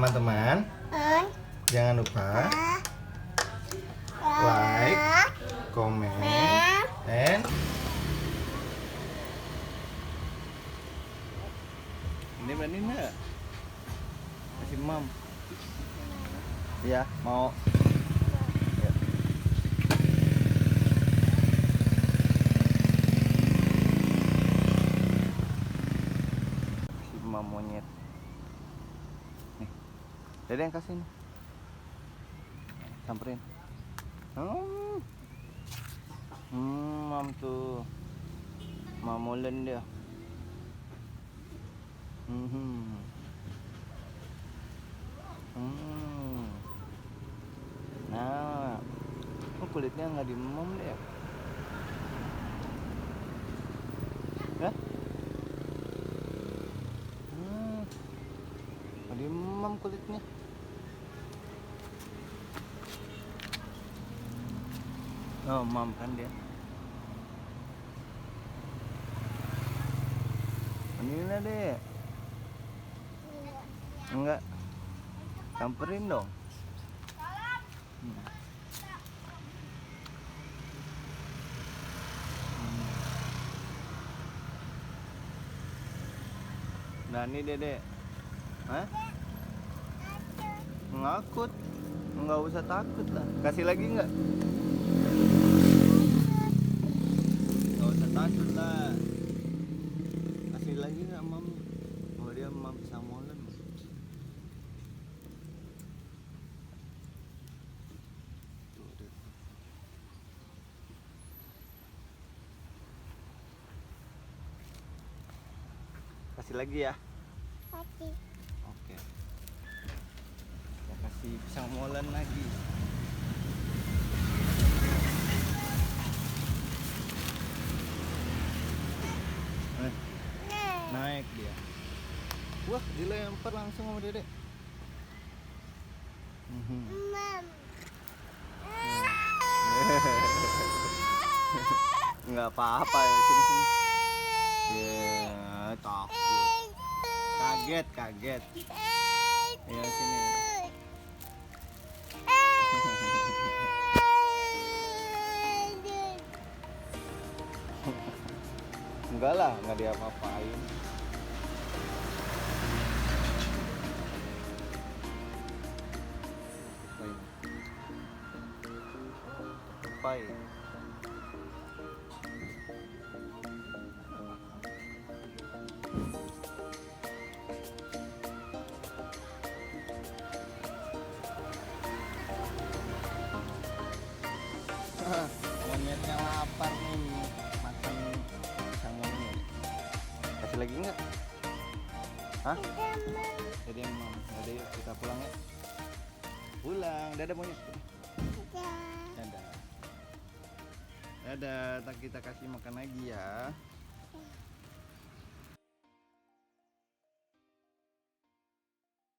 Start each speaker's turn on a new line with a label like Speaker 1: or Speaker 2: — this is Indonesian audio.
Speaker 1: teman-teman. Jangan lupa like, comment, and ini berani nggak? Kasih mam. Ya, mau. Ya. Kasih mam monyet. Nih, Dede yang kasih nih. Samperin. Mam tuh. Mamulen dia. Nah, kulitnya nggak dimem deh ya? Ya? Nggak dimem kulitnya. Oh, mam kan dia. Ini deh. Enggak. Samperin dong. Nah ini Dede. Hah? Ngakut. Nggak usah takut lah. Kasih lagi nggak? Nggak usah takut lah. Kasih lagi nggak mam? Oh dia mam samolen. Kasih lagi ya.
Speaker 2: Kasih.
Speaker 1: Oke. Kita kasih pisang molen lagi. Naik dia. Wah, dilempar langsung sama Dede.
Speaker 2: Mam.
Speaker 1: Nggak apa-apa ya, sini. Ya, takut. Kaget. Ya sini. Enggak lah, nggak diapa-apain. Pai. Monyetnya lapar nih, makan pisang monyet. Kasih lagi nggak? Hah? Jadi mam, Dede yuk kita pulang ya. Pulang, dadah monyet. Dadah. Dadah, kita kasih makan lagi ya.